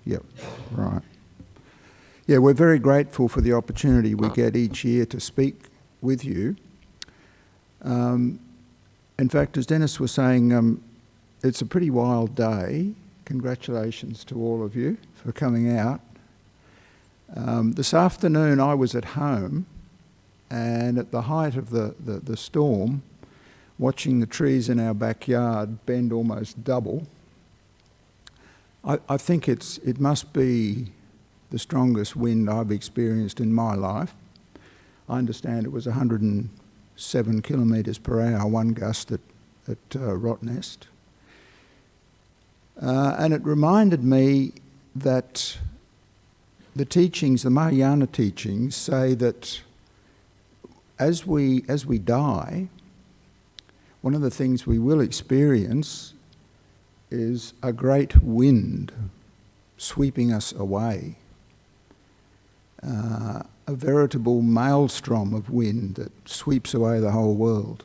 Yep, right. Yeah, we're very grateful for the opportunity we get each year to speak with you. In fact, as Dennis was saying, it's a pretty wild day. Congratulations to all of you for coming out. This afternoon I was at home, and at the height of the storm, watching the trees in our backyard bend almost double. I think it must be the strongest wind I've experienced in my life. I understand it was 107 kilometres per hour, one gust at Rottnest. And it reminded me that the teachings, the Mahayana teachings, say that as we die, one of the things we will experience is a great wind sweeping us away. A veritable maelstrom of wind that sweeps away the whole world.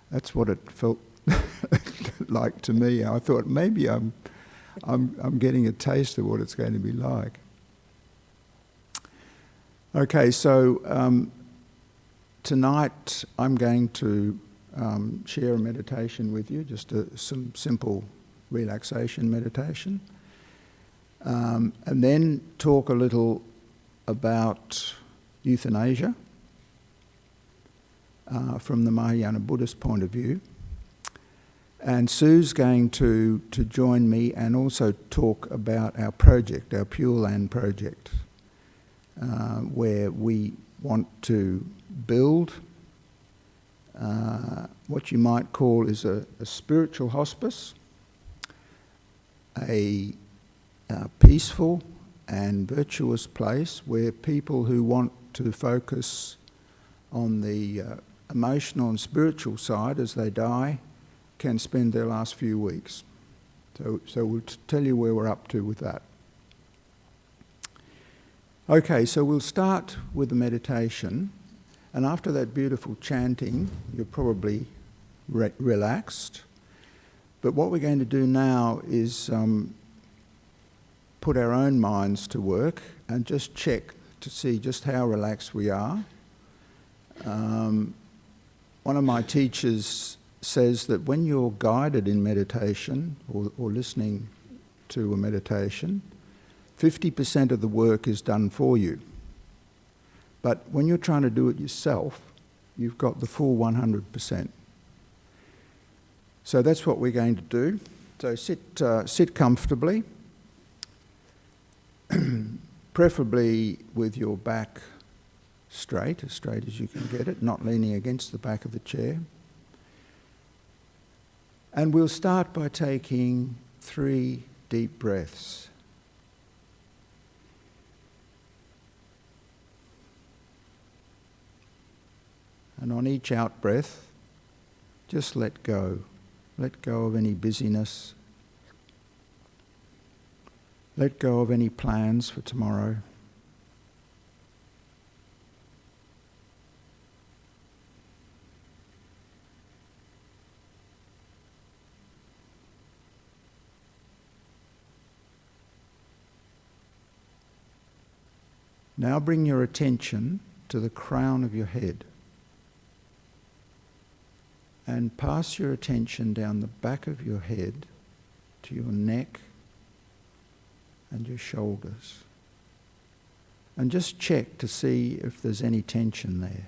That's what it felt like to me. I thought maybe I'm getting a taste of what it's going to be like. Okay, so tonight I'm going to share a meditation with you, just some simple relaxation meditation, and then talk a little about euthanasia from the Mahayana Buddhist point of view. And Sue's going to join me and also talk about our project, our Pureland project, where we want to build what you might call is a spiritual hospice, a peaceful and virtuous place where people who want to focus on the emotional and spiritual side as they die can spend their last few weeks. So we'll tell you where we're up to with that. Okay, so we'll start with the meditation, and after that beautiful chanting, you're probably relaxed. But what we're going to do now is put our own minds to work and just check to see just how relaxed we are. One of my teachers says that when you're guided in meditation or listening to a meditation, 50% of the work is done for you. But when you're trying to do it yourself, you've got the full 100%. So that's what we're going to do. So sit comfortably, preferably with your back straight, as straight as you can get it, not leaning against the back of the chair. And we'll start by taking 3 deep breaths. And on each out breath, just let go. Let go of any busyness. Let go of any plans for tomorrow. Now bring your attention to the crown of your head and pass your attention down the back of your head to your neck and your shoulders. And just check to see if there's any tension there.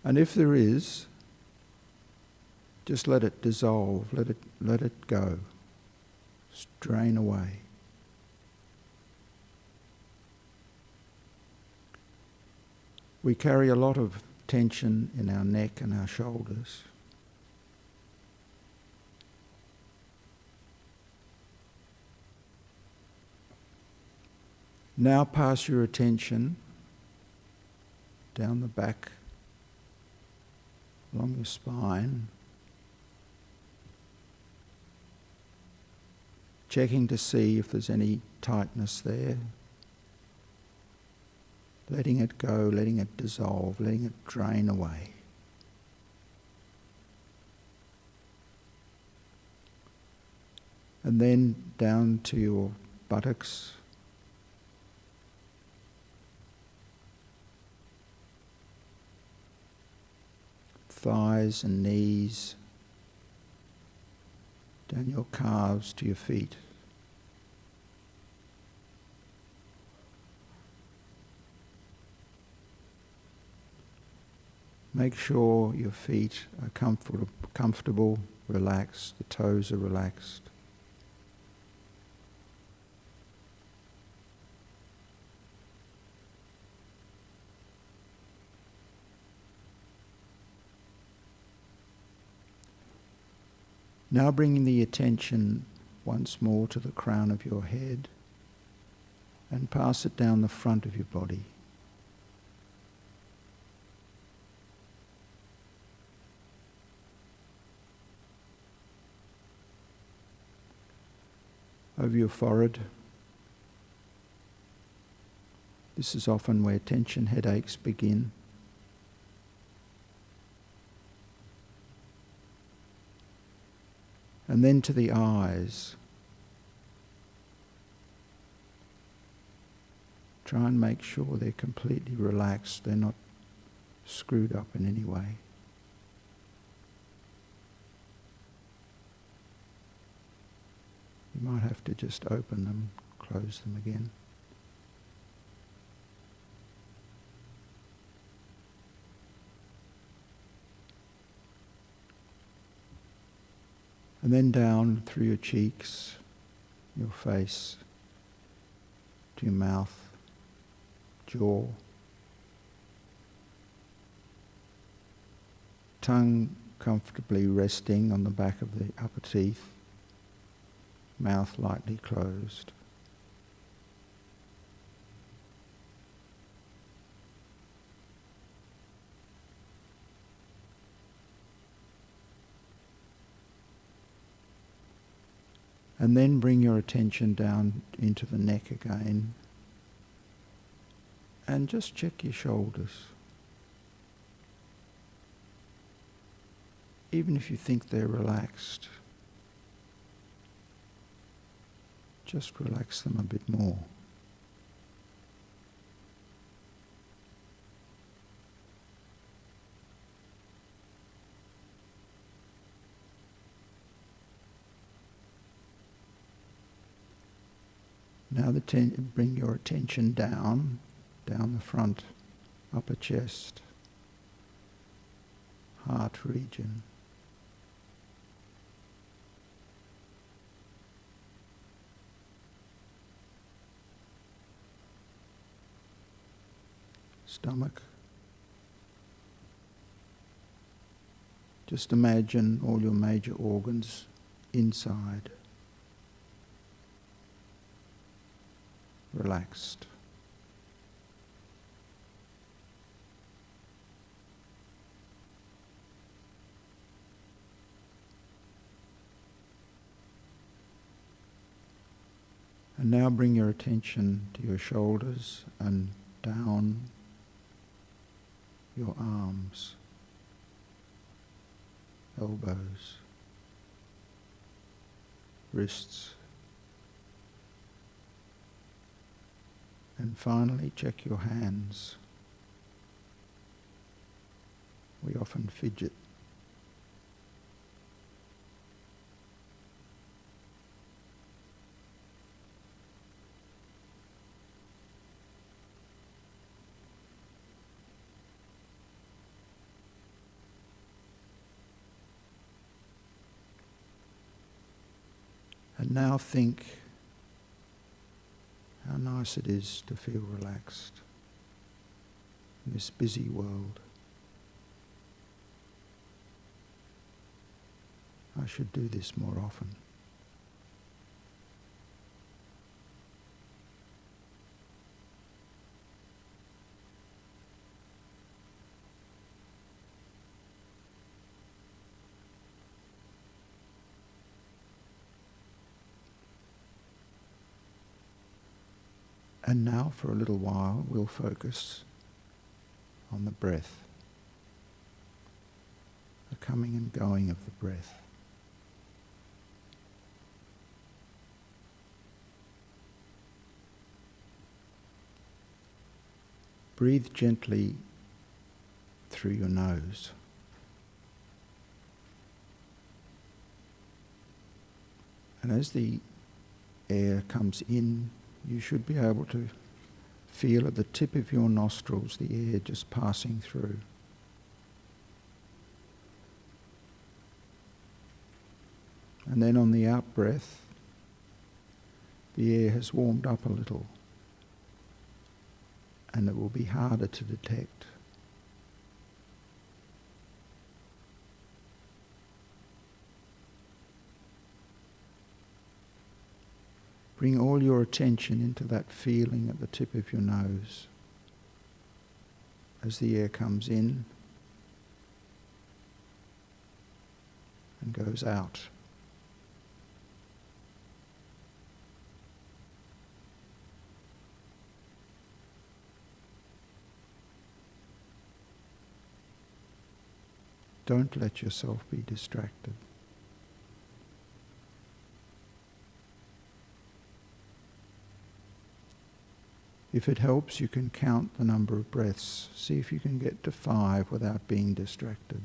And if there is, just let it dissolve, let it go, drain away. We carry a lot of tension in our neck and our shoulders. Now pass your attention down the back, along your spine, checking to see if there's any tightness there. Letting it go, letting it dissolve, letting it drain away. And then down to your buttocks, thighs and knees, down your calves to your feet. Make sure your feet are comfortable, relaxed, the toes are relaxed. Now bringing the attention once more to the crown of your head and pass it down the front of your body. Over your forehead. This is often where tension headaches begin. And then to the eyes. Try and make sure they're completely relaxed, they're not screwed up in any way. You might have to just open them, close them again. And then down through your cheeks, your face, to your mouth, jaw, tongue comfortably resting on the back of the upper teeth, mouth lightly closed. And then bring your attention down into the neck again and just check your shoulders. Even if you think they're relaxed, just relax them a bit more. Now bring your attention down the front, upper chest, heart region. Stomach. Just imagine all your major organs inside, relaxed. And now bring your attention to your shoulders and down your arms, elbows, wrists. And finally, check your hands. We often fidget. And now think how nice it is to feel relaxed in this busy world. I should do this more often. And now for a little while we'll focus on the breath, the coming and going of the breath. Breathe gently through your nose. And as the air comes in, you should be able to feel at the tip of your nostrils the air just passing through. And then on the out-breath, the air has warmed up a little and it will be harder to detect. Bring all your attention into that feeling at the tip of your nose as the air comes in and goes out. Don't let yourself be distracted. If it helps, you can count the number of breaths. See if you can get to 5 without being distracted.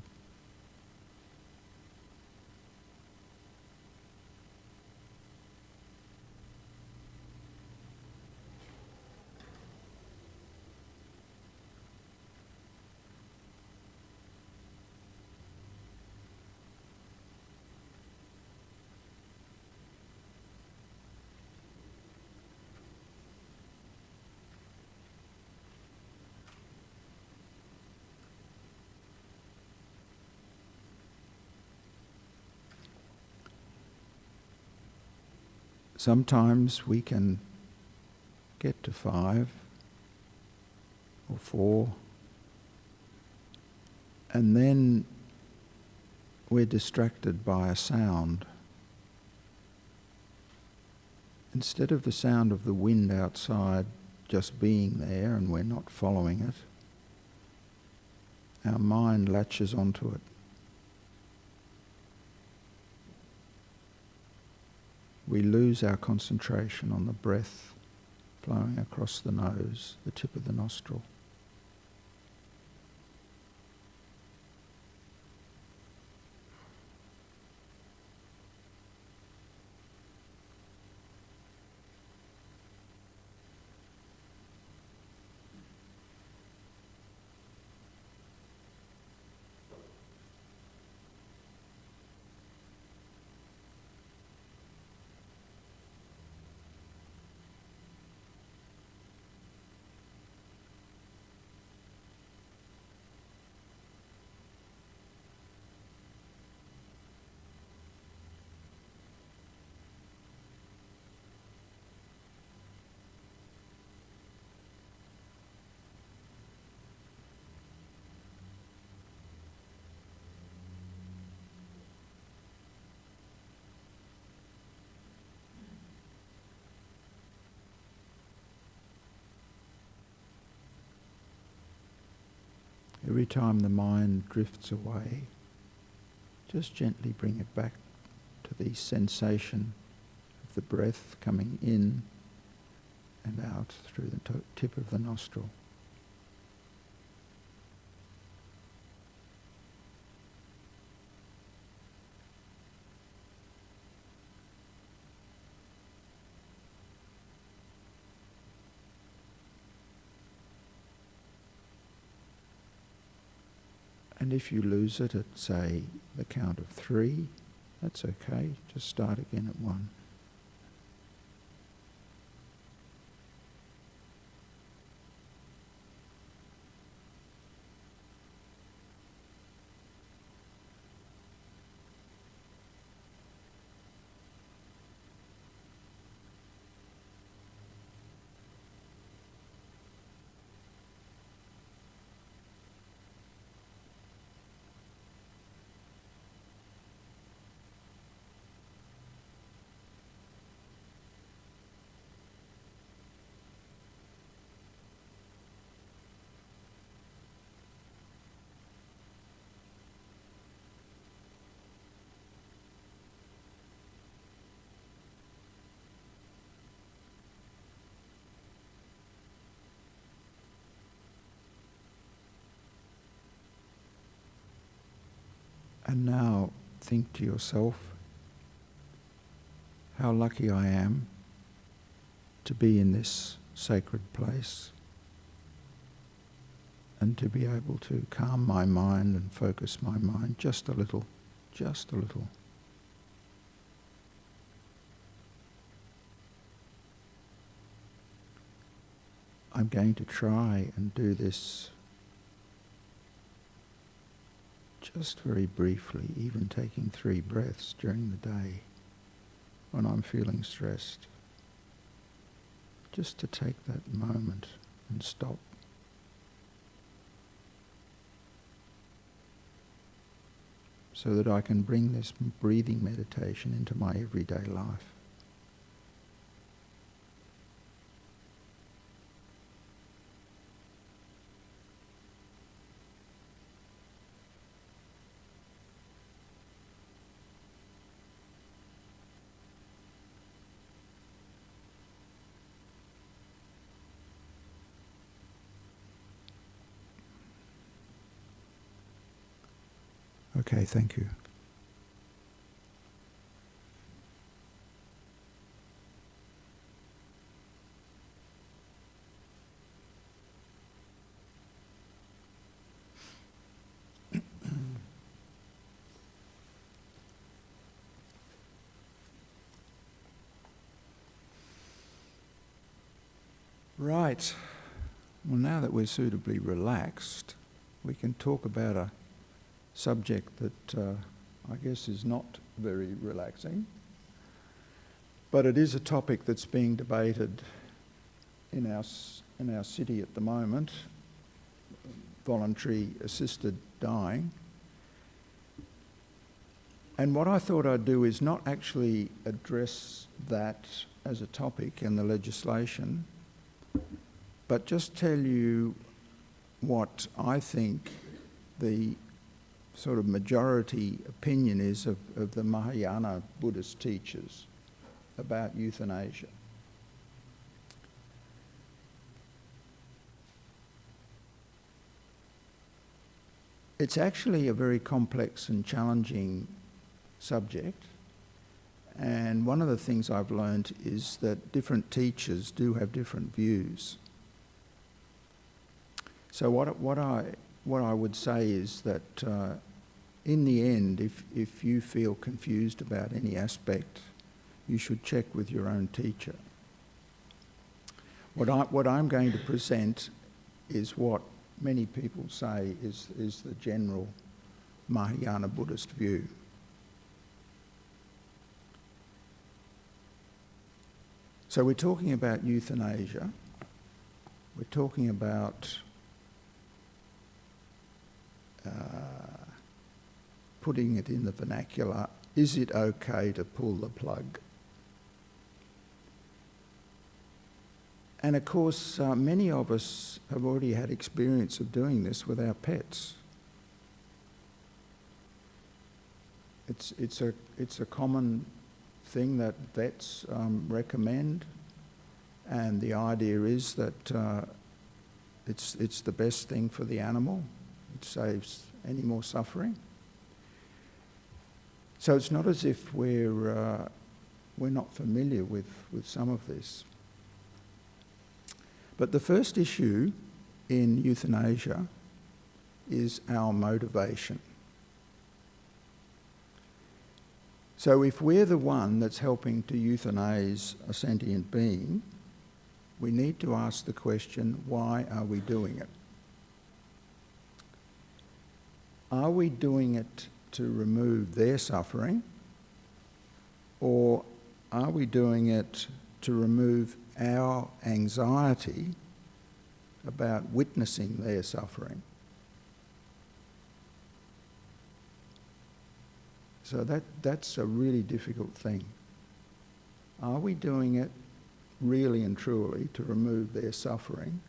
Sometimes we can get to 5 or 4, and then we're distracted by a sound. Instead of the sound of the wind outside just being there and we're not following it, our mind latches onto it. We lose our concentration on the breath flowing across the nose, the tip of the nostril. Every time the mind drifts away, just gently bring it back to the sensation of the breath coming in and out through the tip of the nostril. And if you lose it at, say, the count of 3, that's okay. Just start again at 1. And now think to yourself how lucky I am to be in this sacred place and to be able to calm my mind and focus my mind just a little, just a little. I'm going to try and do this just very briefly, even taking 3 breaths during the day when I'm feeling stressed. Just to take that moment and stop. So that I can bring this breathing meditation into my everyday life. Okay, thank you. Right. Well, now that we're suitably relaxed, we can talk about a subject that I guess is not very relaxing, but it is a topic that's being debated in our city at the moment, voluntary assisted dying. And what I thought I'd do is not actually address that as a topic in the legislation, but just tell you what I think the sort of majority opinion is of the Mahayana Buddhist teachers about euthanasia. It's actually a very complex and challenging subject, and one of the things I've learned is that different teachers do have different views. So what I would say is that in the end, if you feel confused about any aspect, you should check with your own teacher. What I'm going to present is what many people say is the general Mahayana Buddhist view. So we're talking about euthanasia. We're talking about putting it in the vernacular, is it okay to pull the plug? And of course, many of us have already had experience of doing this with our pets. It's a common thing that vets recommend, and the idea is that it's the best thing for the animal. It saves any more suffering. So it's not as if we're not familiar with some of this. But the first issue in euthanasia is our motivation. So if we're the one that's helping to euthanize a sentient being, we need to ask the question, why are we doing it? Are we doing it to remove their suffering, or are we doing it to remove our anxiety about witnessing their suffering? So that's a really difficult thing. Are we doing it really and truly to remove their suffering,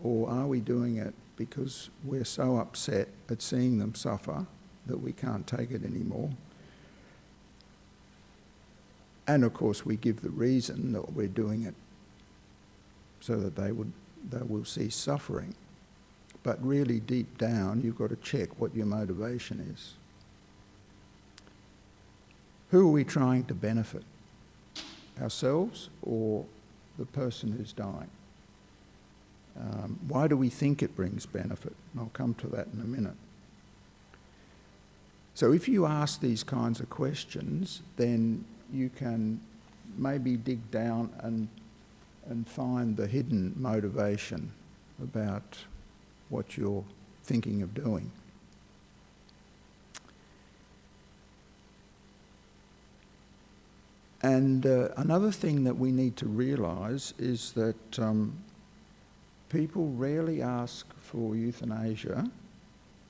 or are we doing it because we're so upset at seeing them suffer that we can't take it anymore? And of course we give the reason that we're doing it so that they will cease suffering. But really deep down you've got to check what your motivation is. Who are we trying to benefit? Ourselves or the person who's dying? Why do we think it brings benefit? And I'll come to that in a minute. So if you ask these kinds of questions, then you can maybe dig down and find the hidden motivation about what you're thinking of doing. And another thing that we need to realise is that people rarely ask for euthanasia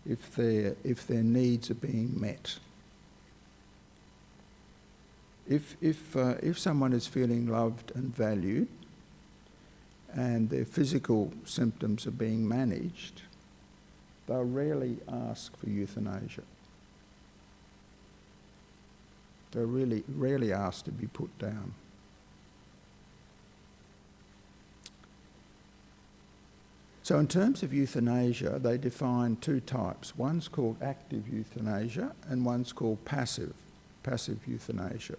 if their needs are being met. If someone is feeling loved and valued and their physical symptoms are being managed, they'll rarely ask for euthanasia. They're really rarely asked to be put down. So in terms of euthanasia, they define two types. One's called active euthanasia and one's called passive euthanasia.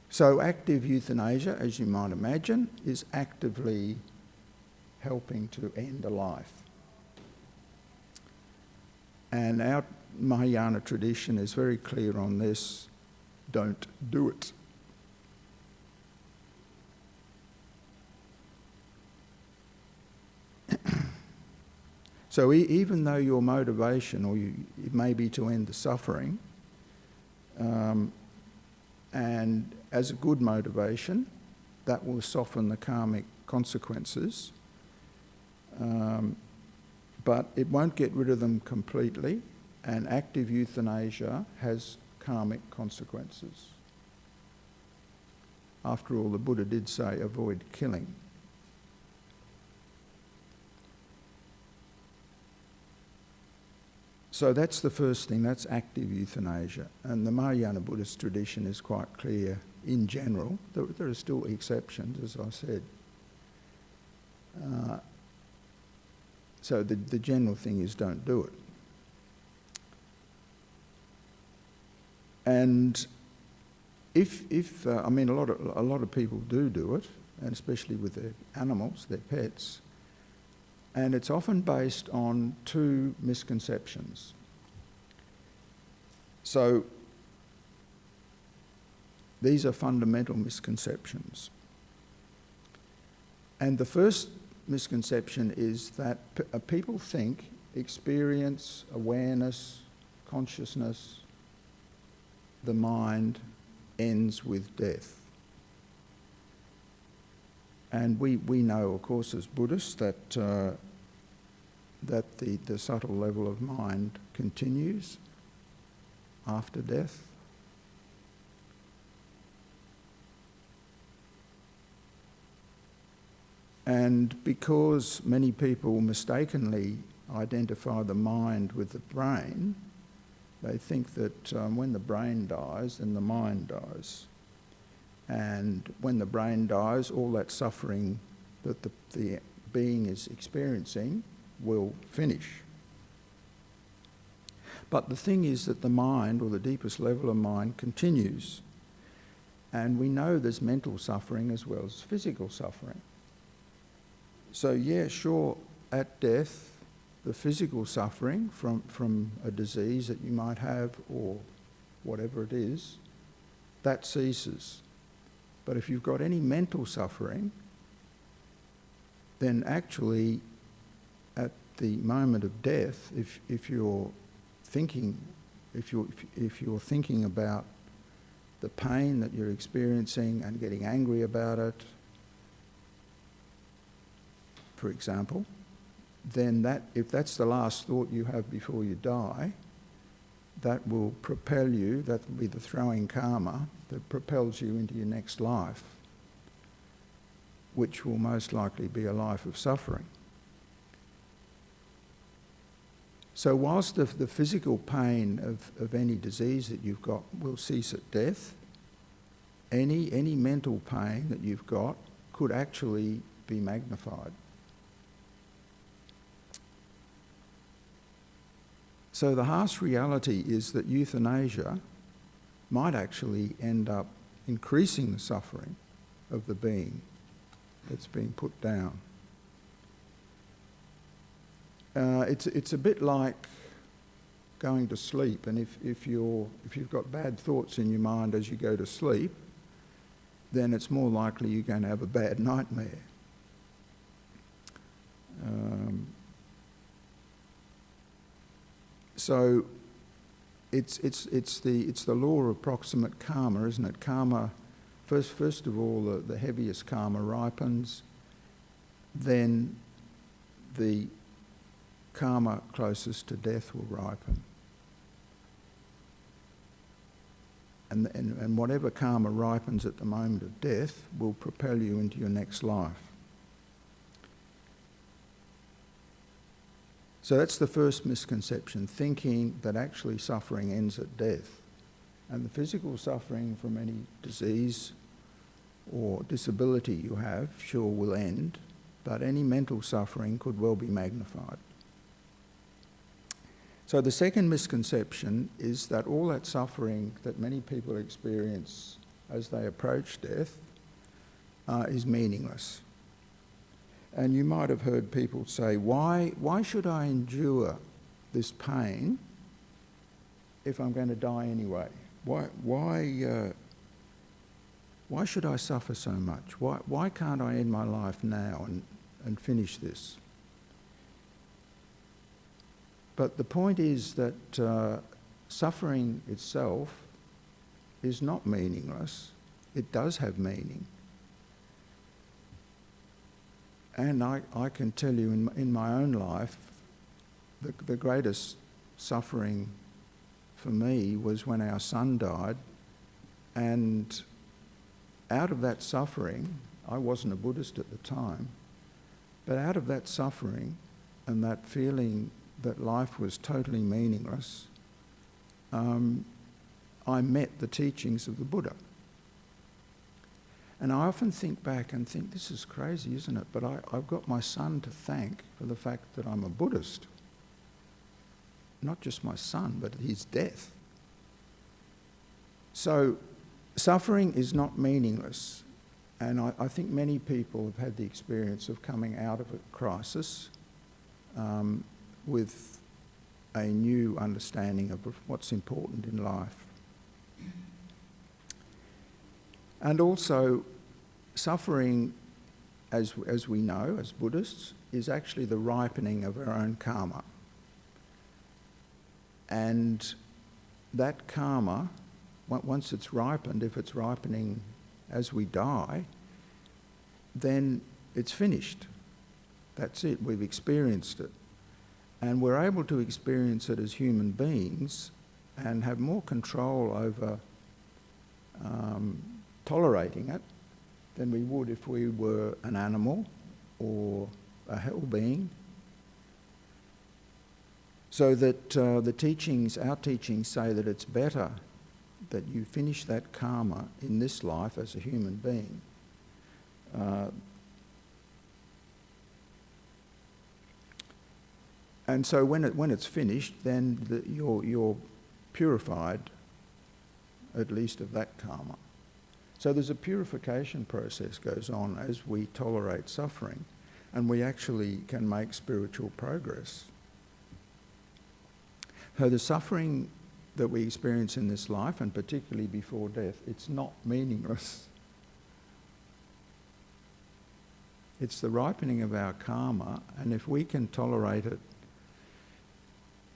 So active euthanasia, as you might imagine, is actively helping to end a life. And our Mahayana tradition is very clear on this: don't do it. So even though your motivation it may be to end the suffering, and as a good motivation, that will soften the karmic consequences, but it won't get rid of them completely, and active euthanasia has karmic consequences. After all, the Buddha did say, avoid killing. So that's the first thing, that's active euthanasia. And the Mahayana Buddhist tradition is quite clear in general. There are still exceptions, as I said. So the general thing is don't do it. And I mean, a lot of people do it, and especially with their animals, their pets. And it's often based on two misconceptions. So these are fundamental misconceptions. And the first misconception is that people think experience, awareness, consciousness, the mind ends with death. And we know, of course, as Buddhists, that the subtle level of mind continues after death. And because many people mistakenly identify the mind with the brain, they think that when the brain dies, then the mind dies. And when the brain dies, all that suffering that the being is experiencing will finish. But the thing is that the mind, or the deepest level of mind, continues. And we know there's mental suffering as well as physical suffering. So yeah, sure, at death, the physical suffering from a disease that you might have or whatever it is, that ceases. But if you've got any mental suffering, then actually at the moment of death, if you're thinking about the pain that you're experiencing and getting angry about it, for example, then if that's the last thought you have before you die, that will propel you, that will be the throwing karma that propels you into your next life, which will most likely be a life of suffering. So whilst the physical pain of any disease that you've got will cease at death, any mental pain that you've got could actually be magnified. So the harsh reality is that euthanasia might actually end up increasing the suffering of the being that's being put down. It's a bit like going to sleep, and if you've got bad thoughts in your mind as you go to sleep, then it's more likely you're going to have a bad nightmare. So it's the law of proximate karma, isn't it? Karma, first of all, the heaviest karma ripens, then the karma closest to death will ripen. And whatever karma ripens at the moment of death will propel you into your next life. So that's the first misconception, thinking that actually suffering ends at death. And the physical suffering from any disease or disability you have sure will end, but any mental suffering could well be magnified. So the second misconception is that all that suffering that many people experience as they approach death is meaningless. And you might have heard people say, why should I endure this pain if I'm going to die anyway? Why should I suffer so much? Why can't I end my life now and finish this? But the point is that suffering itself is not meaningless. It does have meaning. And I can tell you in my own life, the greatest suffering for me was when our son died. And out of that suffering, I wasn't a Buddhist at the time, but out of that suffering and that feeling that life was totally meaningless, I met the teachings of the Buddha. And I often think back and think, this is crazy, isn't it? But I've got my son to thank for the fact that I'm a Buddhist. Not just my son, but his death. So suffering is not meaningless. And I think many people have had the experience of coming out of a crisis with a new understanding of what's important in life. And also, suffering, as we know, as Buddhists, is actually the ripening of our own karma. And that karma, once it's ripened, if it's ripening as we die, then it's finished. That's it, we've experienced it. And we're able to experience it as human beings and have more control over tolerating it than we would if we were an animal or a hell being. So that our teachings say that it's better that you finish that karma in this life as a human being. And so when it's finished, then you're purified, at least of that karma. So there's a purification process goes on as we tolerate suffering, and we actually can make spiritual progress. So the suffering that we experience in this life, and particularly before death, it's not meaningless. It's the ripening of our karma, and if we can tolerate it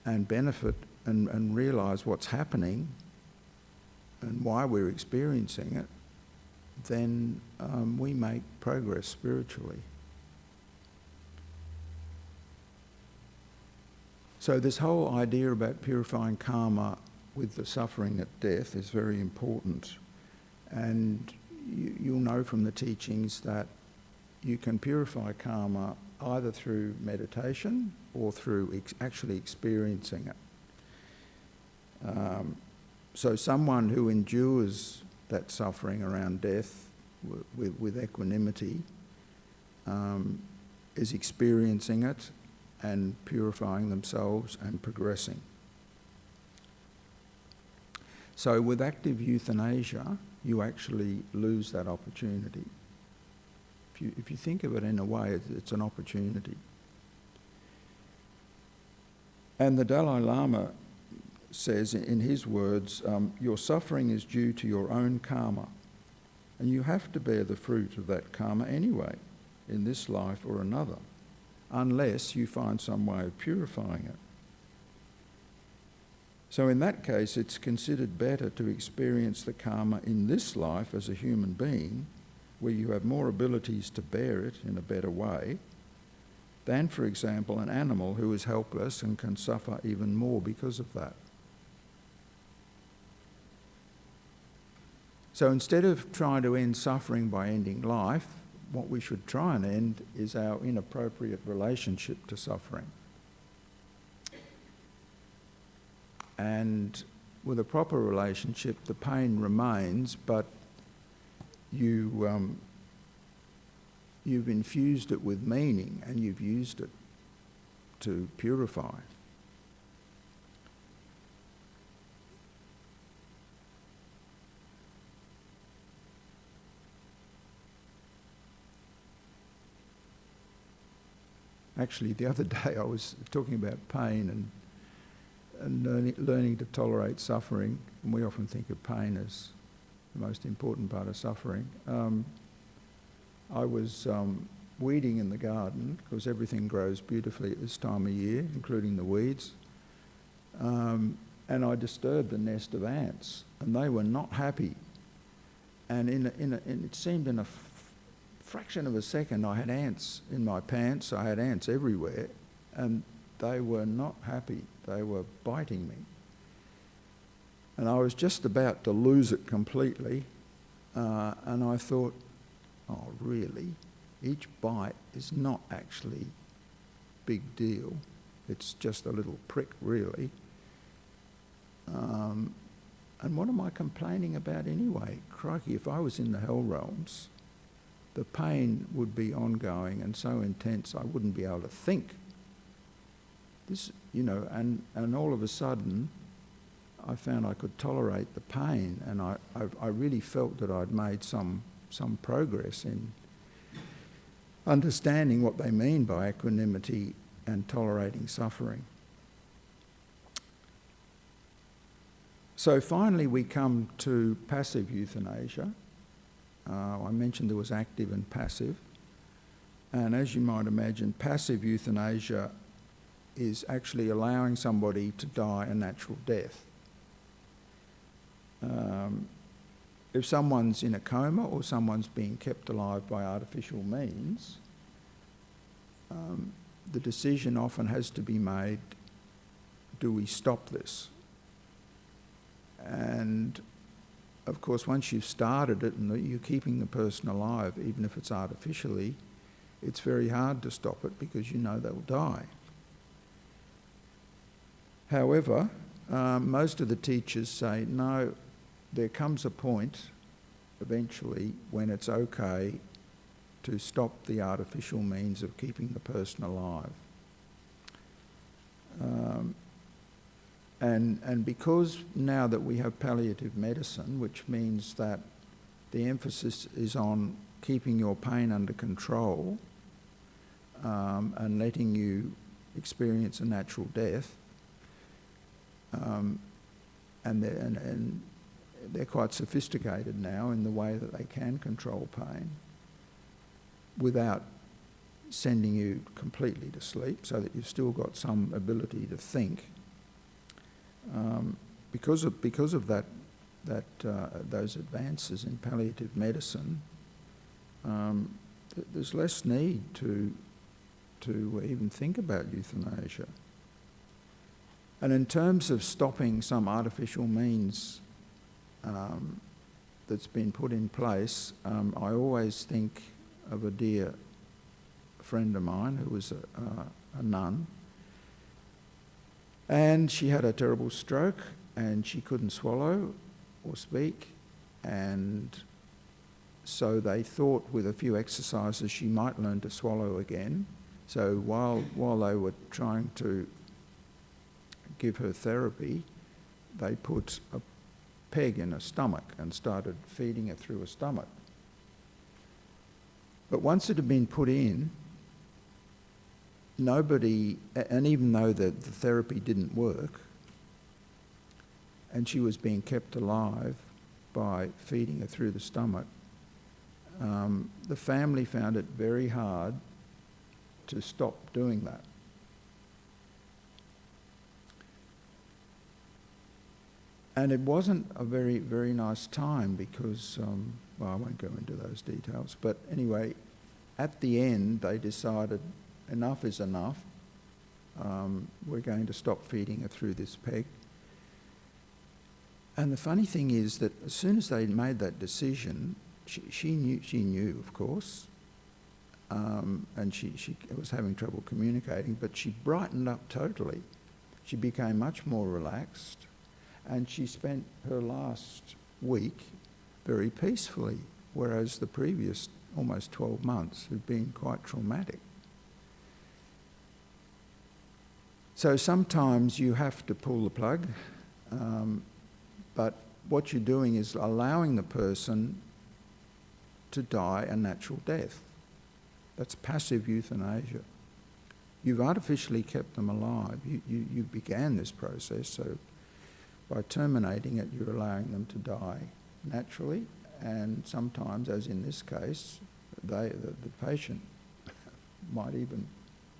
and benefit and realise what's happening and why we're experiencing it, then we make progress spiritually. So this whole idea about purifying karma with the suffering at death is very important. And you'll know from the teachings that you can purify karma either through meditation or through actually experiencing it. So someone who endures that suffering around death with equanimity is experiencing it and purifying themselves and progressing. So with active euthanasia, you actually lose that opportunity. If you think of it in a way, it's an opportunity. And the Dalai Lama says in his words, your suffering is due to your own karma, and you have to bear the fruit of that karma anyway, in this life or another, unless you find some way of purifying it. So in that case, it's considered better to experience the karma in this life as a human being, where you have more abilities to bear it in a better way, than, for example, an animal who is helpless and can suffer even more because of that. So instead of trying to end suffering by ending life, what we should try and end is our inappropriate relationship to suffering. And with a proper relationship, the pain remains, but you've infused it with meaning and you've used it to purify. Actually, the other day I was talking about pain and learning to tolerate suffering, and we often think of pain as the most important part of suffering. I was weeding in the garden, because everything grows beautifully at this time of year, including the weeds, and I disturbed a nest of ants, and they were not happy. And it seemed in a fraction of a second I had ants in my pants, I had ants everywhere, and they were not happy. They were biting me. And I was just about to lose it completely, and I thought, oh really, each bite is not actually big deal. It's just a little prick really. And what am I complaining about anyway? Crikey, if I was in the hell realms, the pain would be ongoing and so intense I wouldn't be able to think. This, and all of a sudden I found I could tolerate the pain, and I really felt that I'd made some progress in understanding what they mean by equanimity and tolerating suffering. So finally we come to passive euthanasia. I mentioned there was active and passive, and as you might imagine, passive euthanasia is actually allowing somebody to die a natural death. If someone's in a coma or someone's being kept alive by artificial means, the decision often has to be made, do we stop this? And of course, once you've started it and you're keeping the person alive, even if it's artificially, it's very hard to stop it because you know they'll die. However, most of the teachers say, no, there comes a point eventually when it's okay to stop the artificial means of keeping the person alive. And because now that we have palliative medicine, which means that the emphasis is on keeping your pain under control and letting you experience a natural death, and they're quite sophisticated now in the way that they can control pain without sending you completely to sleep, so that you've still got some ability to think. Because of that those advances in palliative medicine, there's less need to even think about euthanasia. And in terms of stopping some artificial means that's been put in place, I always think of a dear friend of mine who was a nun, and she had a terrible stroke and she couldn't swallow or speak, and so they thought with a few exercises she might learn to swallow again. So while they were trying to give her therapy, they put peg in her stomach and started feeding her through her stomach. But once it had been put in, nobody, and even though the therapy didn't work, and she was being kept alive by feeding her through the stomach, the family found it very hard to stop doing that. And it wasn't a very, very nice time because, well, I won't go into those details, but anyway, at the end they decided enough is enough. We're going to stop feeding her through this peg. And the funny thing is that as soon as they made that decision, she knew, of course, and she was having trouble communicating, but she brightened up totally. She became much more relaxed, and she spent her last week very peacefully, whereas the previous almost 12 months had been quite traumatic. So sometimes you have to pull the plug, but what you're doing is allowing the person to die a natural death. That's passive euthanasia. You've artificially kept them alive. You began this process, so by terminating it, you're allowing them to die naturally, and sometimes, as in this case, the patient might even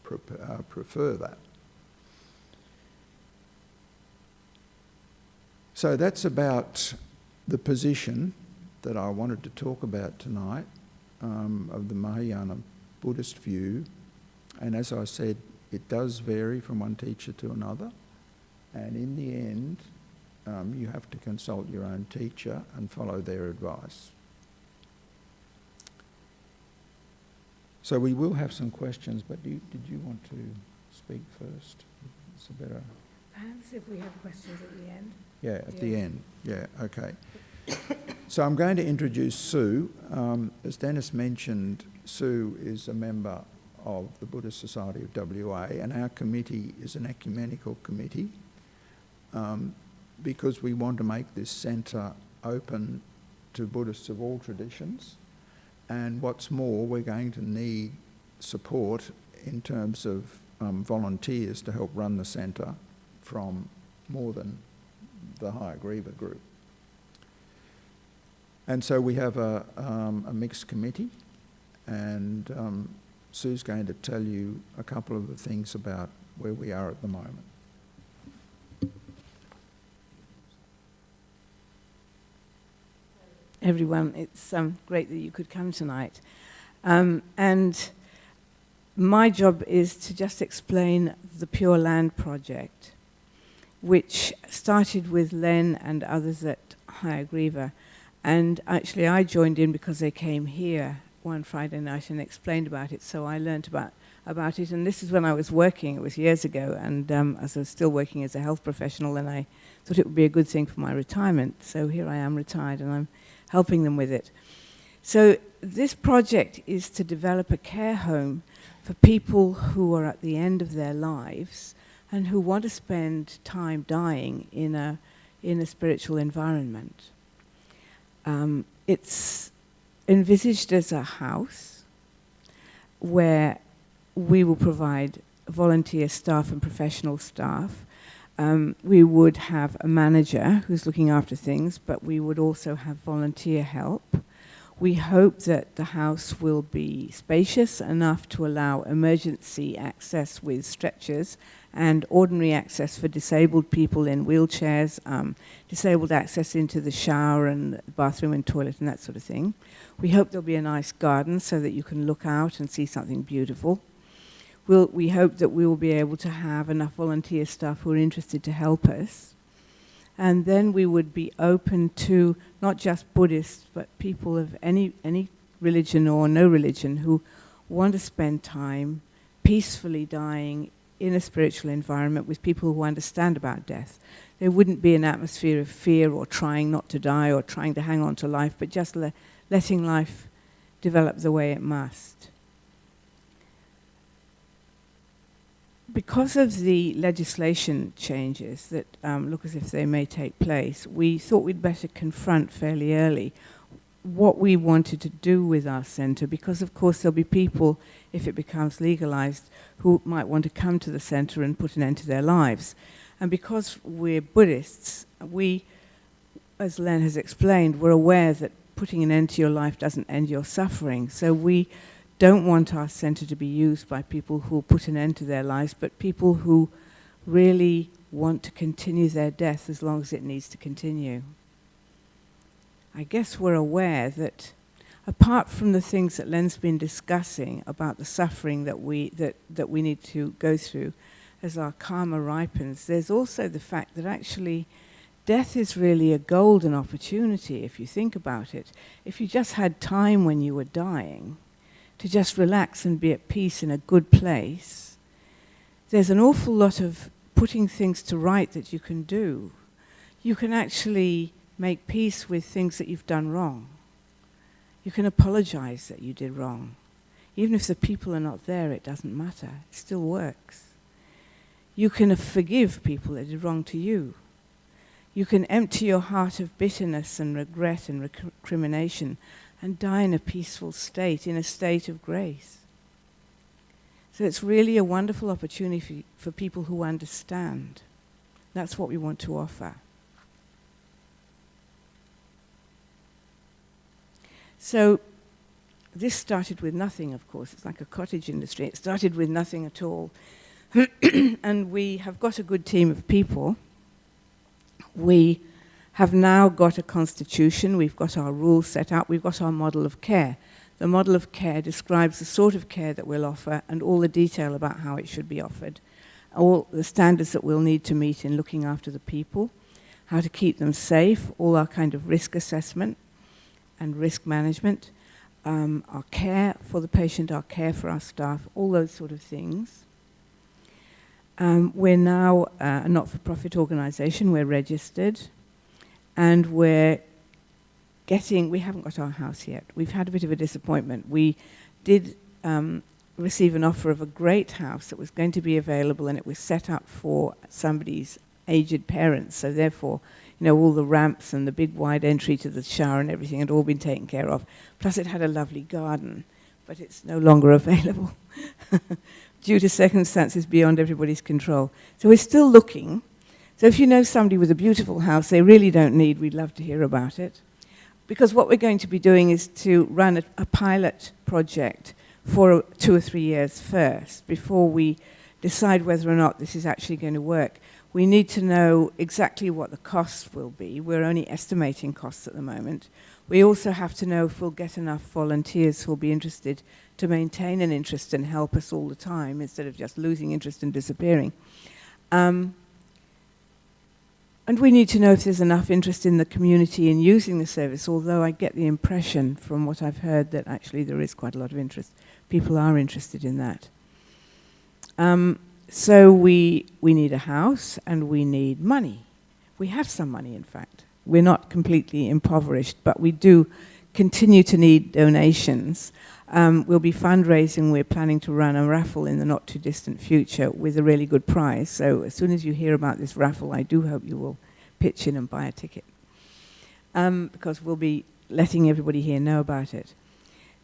prefer that. So that's about the position that I wanted to talk about tonight of the Mahayana Buddhist view. And as I said, it does vary from one teacher to another. And in the end, you have to consult your own teacher and follow their advice. So we will have some questions, but did you want to speak first? It's a better... Perhaps if we have questions at the end. Yeah, at the end. Yeah, okay. So I'm going to introduce Sue. As Dennis mentioned, Sue is a member of the Buddhist Society of WA, and our committee is an ecumenical committee because we want to make this centre open to Buddhists of all traditions. And what's more, we're going to need support in terms of volunteers to help run the centre from more than the Hayagriva group. And so we have a mixed committee, and Sue's going to tell you a couple of the things about where we are at the moment. Everyone, it's great that you could come tonight. And my job is to just explain the Pureland project, which started with Len and others at Hayagriva. And actually I joined in because they came here one Friday night and explained about it, so I learned about it. And this is when I was working, it was years ago, and as I was still working as a health professional, and I thought it would be a good thing for my retirement. So here I am retired, and I'm helping them with it. So this project is to develop a care home for people who are at the end of their lives and who want to spend time dying in a spiritual environment. It's envisaged as a house where we will provide volunteer staff and professional staff. We would have a manager who's looking after things, but we would also have volunteer help. We hope that the house will be spacious enough to allow emergency access with stretchers and ordinary access for disabled people in wheelchairs, disabled access into the shower and bathroom and toilet and that sort of thing. We hope there'll be a nice garden so that you can look out and see something beautiful. We hope that we will be able to have enough volunteer staff who are interested to help us. And then we would be open to not just Buddhists, but people of any religion or no religion who want to spend time peacefully dying in a spiritual environment with people who understand about death. There wouldn't be an atmosphere of fear or trying not to die or trying to hang on to life, but just letting life develop the way it must. because of the legislation changes that look as if they may take place, we thought we'd better confront fairly early what we wanted to do with our centre, because of course there'll be people, if it becomes legalised, who might want to come to the centre and put an end to their lives. And because we're Buddhists, we, as Len has explained, we're aware that putting an end to your life doesn't end your suffering. So we don't want our centre to be used by people who put an end to their lives, but people who really want to continue their death as long as it needs to continue. I guess we're aware that apart from the things that Len's been discussing about the suffering that we need to go through as our karma ripens, there's also the fact that actually death is really a golden opportunity if you think about it. If you just had time when you were dying to just relax and be at peace in a good place, there's an awful lot of putting things to right that you can do. You can actually make peace with things that you've done wrong. You can apologize that you did wrong. Even if the people are not there, it doesn't matter. It still works. You can forgive people that did wrong to you. You can empty your heart of bitterness and regret and recrimination and die in a peaceful state, in a state of grace. So it's really a wonderful opportunity for people who understand. That's what we want to offer. So this started with nothing, of course. It's like a cottage industry. It started with nothing at all. And we have got a good team of people. We have now got a constitution. We've got our rules set out. We've got our model of care. The model of care describes the sort of care that we'll offer and all the detail about how it should be offered, all the standards that we'll need to meet in looking after the people, how to keep them safe, all our kind of risk assessment and risk management, our care for the patient, our care for our staff, all those sort of things. We're now a not-for-profit organisation. We're registered, and we haven't got our house yet. We've had a bit of a disappointment. We did receive an offer of a great house that was going to be available, and it was set up for somebody's aged parents, so therefore, all the ramps and the big wide entry to the shower and everything had all been taken care of. Plus it had a lovely garden, but it's no longer available due to circumstances beyond everybody's control. So we're still looking. So if you know somebody with a beautiful house they really don't need, we'd love to hear about it. Because what we're going to be doing is to run a pilot project for 2 or 3 years first before we decide whether or not this is actually going to work. We need to know exactly what the costs will be. We're only estimating costs at the moment. We also have to know if we'll get enough volunteers who'll be interested to maintain an interest and help us all the time instead of just losing interest and disappearing. And we need to know if there's enough interest in the community in using the service, although I get the impression from what I've heard that actually there is quite a lot of interest. People are interested in that. So we need a house and we need money. We have some money, in fact. We're not completely impoverished, but we do continue to need donations. We'll be fundraising. We're planning to run a raffle in the not-too-distant future with a really good prize. So as soon as you hear about this raffle, I do hope you will pitch in and buy a ticket, because we'll be letting everybody here know about it.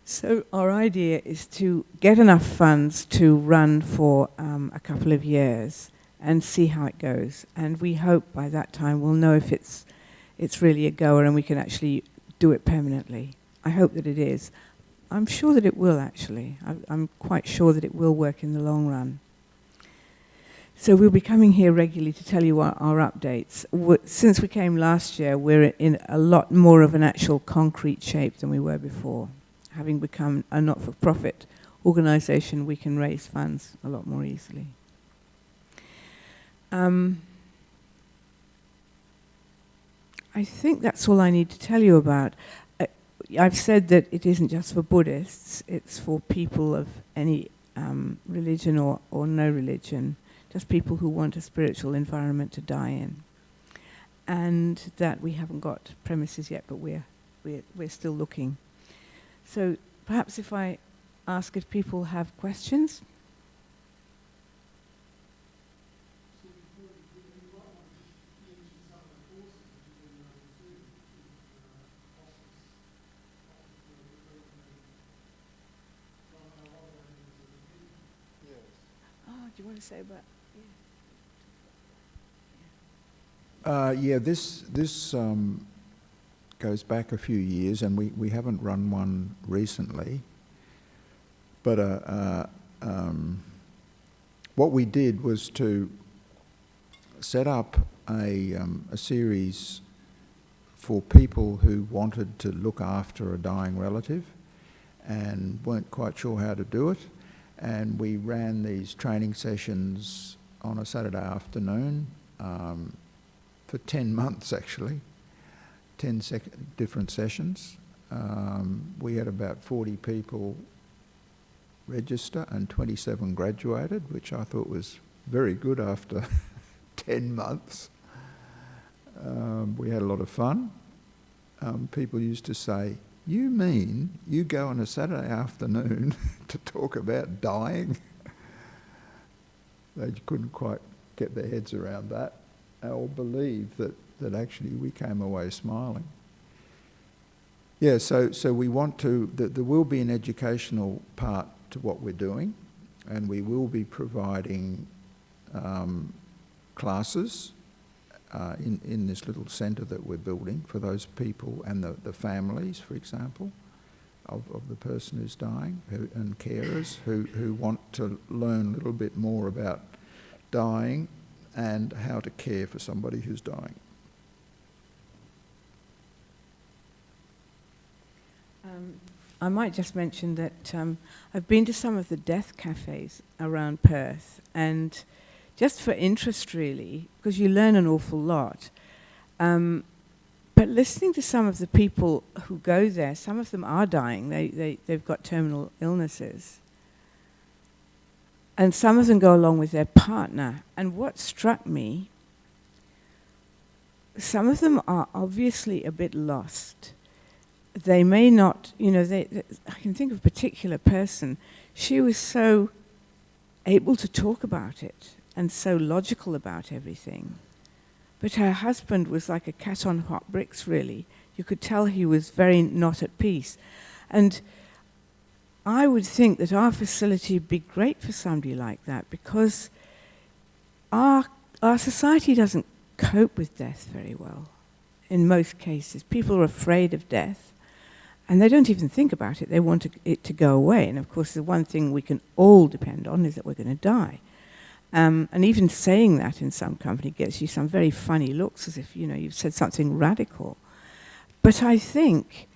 So our idea is to get enough funds to run for a couple of years and see how it goes. And we hope by that time we'll know if it's really a goer and we can actually do it permanently. I hope that it is. I'm sure that it will, actually. I'm quite sure that it will work in the long run. So we'll be coming here regularly to tell you our updates. Since we came last year, we're in a lot more of an actual concrete shape than we were before. Having become a not-for-profit organisation, we can raise funds a lot more easily. I think that's all I need to tell you about. I've said that it isn't just for Buddhists, it's for people of any religion or no religion, just people who want a spiritual environment to die in. And that we haven't got premises yet, but we're still looking. So perhaps if I ask if people have questions. you want to say about? Yeah, this goes back a few years, and we haven't run one recently. But what we did was to set up a series for people who wanted to look after a dying relative and weren't quite sure how to do it. And we ran these training sessions on a Saturday afternoon for 10 months, actually, 10 different sessions. We had about 40 people register and 27 graduated, which I thought was very good after 10 months. We had a lot of fun. People used to say, "You mean you go on a Saturday afternoon to talk about dying?" They couldn't quite get their heads around that or believe that actually we came away smiling. Yeah, so we want to, there will be an educational part to what we're doing, and we will be providing classes in this little centre that we're building for those people and the families, for example, of the person who's dying, and carers who want to learn a little bit more about dying and how to care for somebody who's dying. I might just mention that I've been to some of the death cafes around Perth, and just for interest really, because you learn an awful lot. But listening to some of the people who go there, some of them are dying, they've got terminal illnesses. And some of them go along with their partner. And what struck me, some of them are obviously a bit lost. They may not, I can think of a particular person. She was so able to talk about it and so logical about everything. But her husband was like a cat on hot bricks, really. You could tell he was very not at peace. And I would think that our facility would be great for somebody like that, because our society doesn't cope with death very well in most cases. People are afraid of death, and they don't even think about it. They want it to go away. And of course, the one thing we can all depend on is that we're going to die. And even saying that in some company gets you some very funny looks, as if you've said something radical. But I think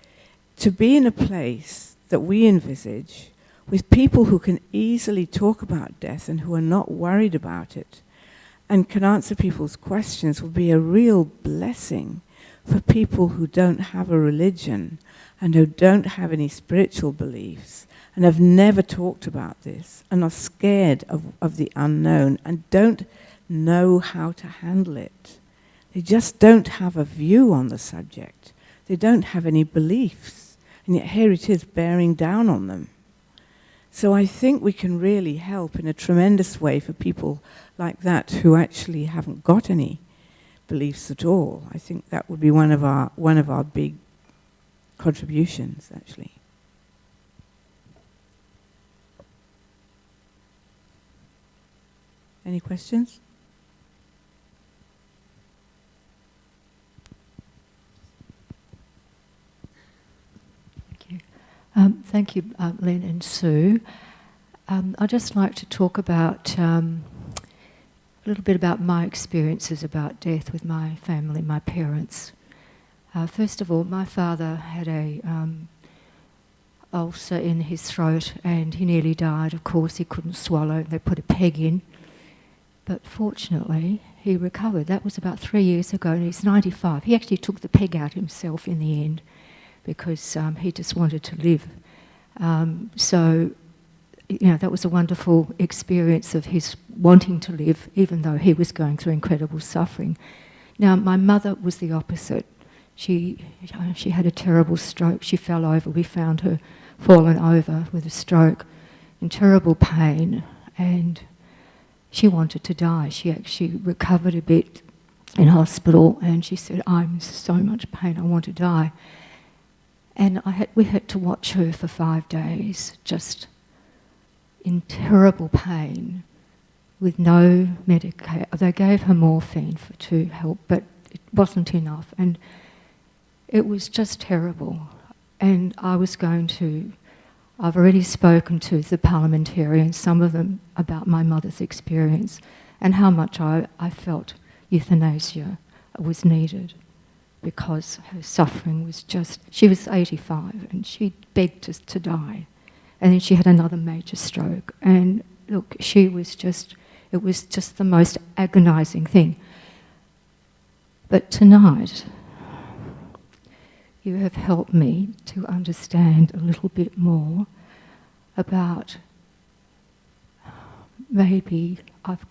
to be in a place that we envisage with people who can easily talk about death and who are not worried about it and can answer people's questions will be a real blessing for people who don't have a religion and who don't have any spiritual beliefs and have never talked about this and are scared of the unknown and don't know how to handle it. They just don't have a view on the subject. They don't have any beliefs. And yet here it is bearing down on them. So I think we can really help in a tremendous way for people like that who actually haven't got any beliefs at all. I think that would be one of our big contributions, actually. Any questions? Thank you, Lynn and Sue. I'd just like to talk about a little bit about my experiences about death with my family, my parents. First of all, my father had a ulcer in his throat and he nearly died. Of course, he couldn't swallow. They put a peg in. But fortunately, he recovered. That was about 3 years ago, and he's 95. He actually took the peg out himself in the end, because he just wanted to live. So, that was a wonderful experience of his wanting to live, even though he was going through incredible suffering. Now, my mother was the opposite. She had a terrible stroke. She fell over. We found her fallen over with a stroke in terrible pain, and she wanted to die. She actually recovered a bit in hospital, and she said, "I'm in so much pain, I want to die." And we had to watch her for 5 days, just in terrible pain, with no medication. They gave her morphine to help, but it wasn't enough. And it was just terrible. And I've already spoken to the parliamentarians, some of them, about my mother's experience and how much I felt euthanasia was needed, because her suffering was just... She was 85 and she begged us to die. And then she had another major stroke. And look, she was just... It was just the most agonising thing. But tonight, you have helped me to understand a little bit more about... Maybe I've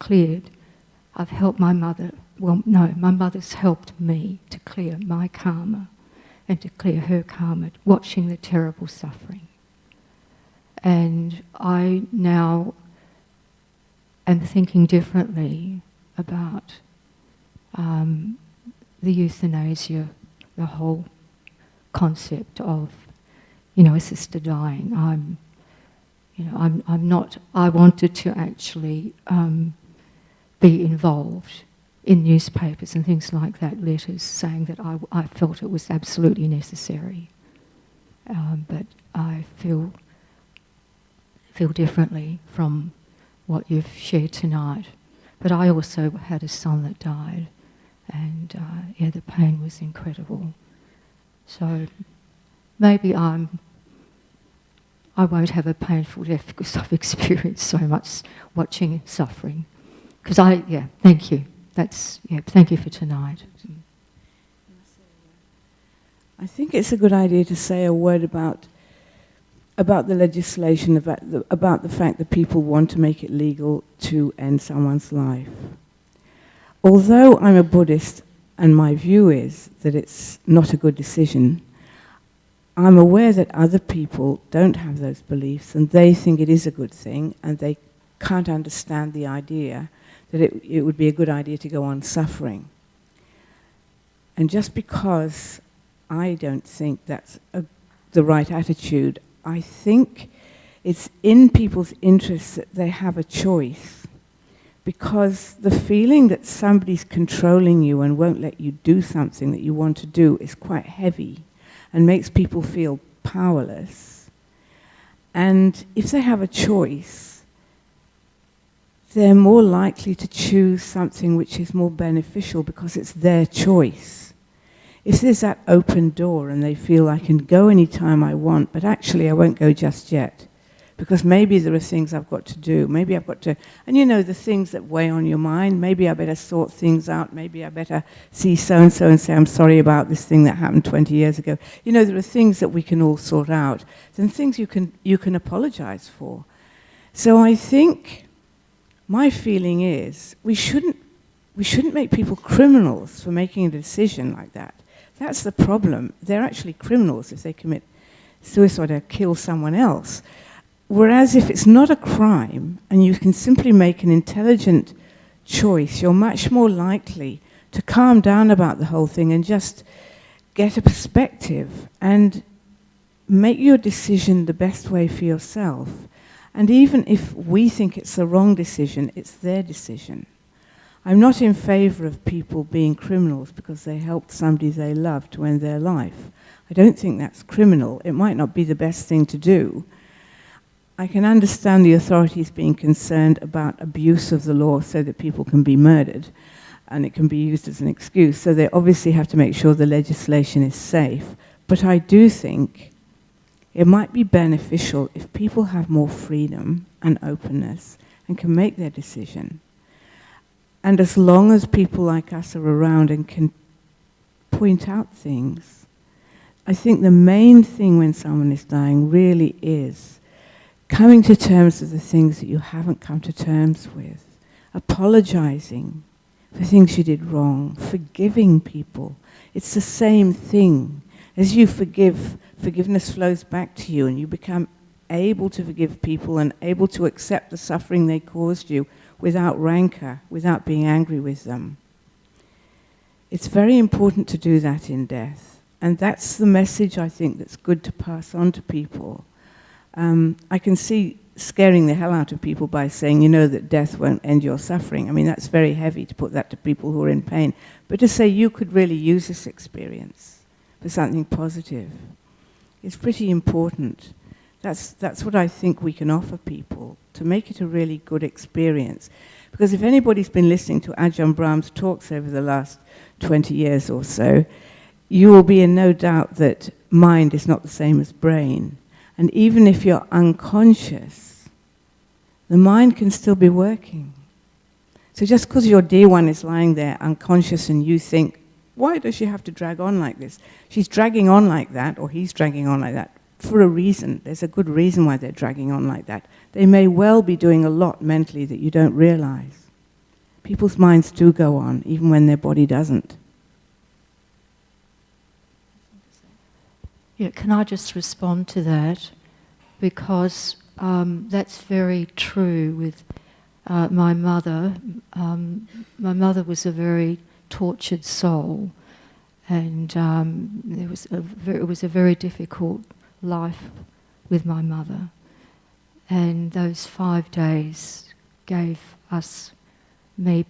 helped my mother... Well, no, my mother's helped me to clear my karma and to clear her karma, watching the terrible suffering. And I now am thinking differently about the euthanasia, the whole concept of, assisted dying. I'm not... I wanted to actually be involved in newspapers and things like that, letters saying that I felt it was absolutely necessary. But I feel differently from what you've shared tonight. But I also had a son that died, and the pain was incredible. So maybe I won't have a painful death because I've experienced so much watching suffering. Because thank you. Thank you for tonight. I think it's a good idea to say a word about the legislation, about the fact that people want to make it legal to end someone's life. Although I'm a Buddhist and my view is that it's not a good decision, I'm aware that other people don't have those beliefs and they think it is a good thing, and they can't understand the idea that it would be a good idea to go on suffering. And just because I don't think that's the right attitude, I think it's in people's interests that they have a choice, because the feeling that somebody's controlling you and won't let you do something that you want to do is quite heavy and makes people feel powerless. And if they have a choice, they're more likely to choose something which is more beneficial because it's their choice. If there's that open door and they feel I can go any time I want, but actually I won't go just yet, because maybe there are things I've got to do, maybe I've got to... And the things that weigh on your mind, maybe I better sort things out, maybe I better see so-and-so and say, I'm sorry about this thing that happened 20 years ago. There are things that we can all sort out, then things you can apologize for. So I think... My feeling is we shouldn't make people criminals for making a decision like that. That's the problem. They're actually criminals if they commit suicide or kill someone else. Whereas if it's not a crime and you can simply make an intelligent choice, you're much more likely to calm down about the whole thing and just get a perspective and make your decision the best way for yourself. And even if we think it's the wrong decision, it's their decision. I'm not in favour of people being criminals because they helped somebody they love to end their life. I don't think that's criminal. It might not be the best thing to do. I can understand the authorities being concerned about abuse of the law so that people can be murdered, and it can be used as an excuse. So they obviously have to make sure the legislation is safe. But I do think it might be beneficial if people have more freedom and openness and can make their decision. And as long as people like us are around and can point out things, I think the main thing when someone is dying really is coming to terms with the things that you haven't come to terms with, apologizing for things you did wrong, forgiving people. It's the same thing. As you forgive, forgiveness flows back to you and you become able to forgive people and able to accept the suffering they caused you without rancor, without being angry with them. It's very important to do that in death. And that's the message I think that's good to pass on to people. I can see scaring the hell out of people by saying, you know that death won't end your suffering. I mean, that's very heavy to put that to people who are in pain. But to say you could really use this experience for something positive is pretty important. That's what I think we can offer people, to make it a really good experience. Because if anybody's been listening to Ajahn Brahm's talks over the last 20 years or so, you will be in no doubt that mind is not the same as brain. And even if you're unconscious, the mind can still be working. So just because your dear one is lying there unconscious and you think, why does she have to drag on like this? She's dragging on like that, or he's dragging on like that, for a reason. There's a good reason why they're dragging on like that. They may well be doing a lot mentally that you don't realize. People's minds do go on, even when their body doesn't. Yeah, can I just respond to that? Because that's very true with my mother. My mother was a very tortured soul, and it was a very difficult life with my mother. And those 5 days gave me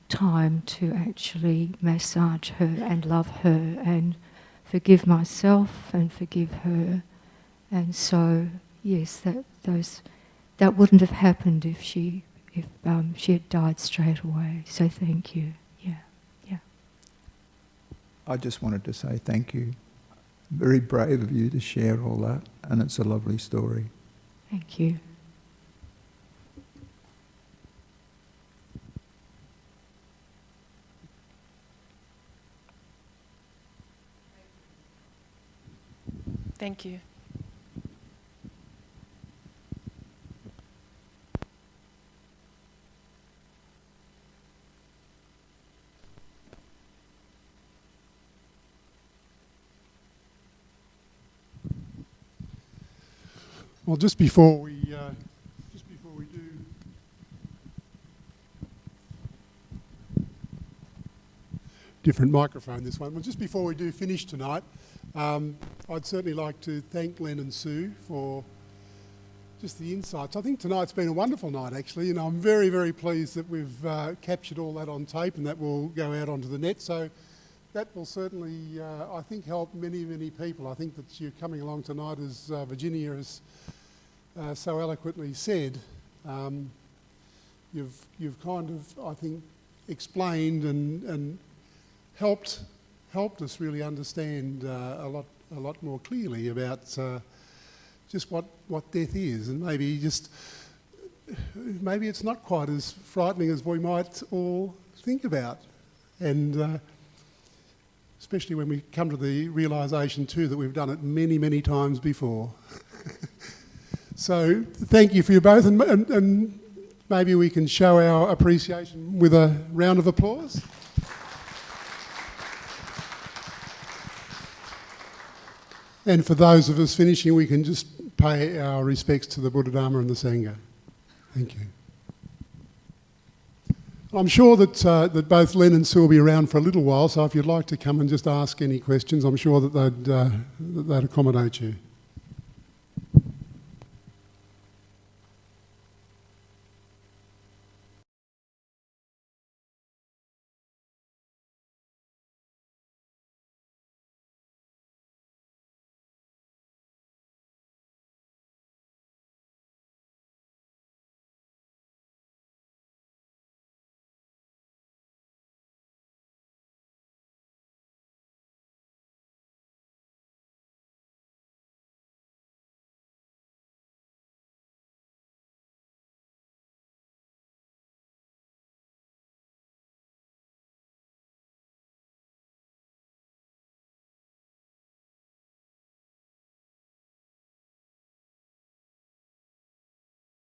time to actually massage her and love her and forgive myself and forgive her. And so, yes, that wouldn't have happened if she had died straight away. So thank you. Yeah. I just wanted to say thank you. Very brave of you to share all that, and it's a lovely story. Thank you. Thank you. Well, just before we do different microphone, this one. Well, just before we do finish tonight, I'd certainly like to thank Len and Sue for just the insights. I think tonight's been a wonderful night, actually, and I'm very, very pleased that we've captured all that on tape and that will go out onto the net. So that will certainly, I think, help many, many people. I think that you're coming along tonight, as Virginia has so eloquently said. You've kind of, I think, explained and helped us really understand a lot more clearly about just what death is, and maybe it's not quite as frightening as we might all think about, and especially when we come to the realisation too that we've done it many, many times before. So thank you for you both, and maybe we can show our appreciation with a round of applause. And for those of us finishing, we can just pay our respects to the Buddha, Dharma and the Sangha. Thank you. I'm sure that both Len and Sue will be around for a little while, so if you'd like to come and just ask any questions, I'm sure that they'd accommodate you.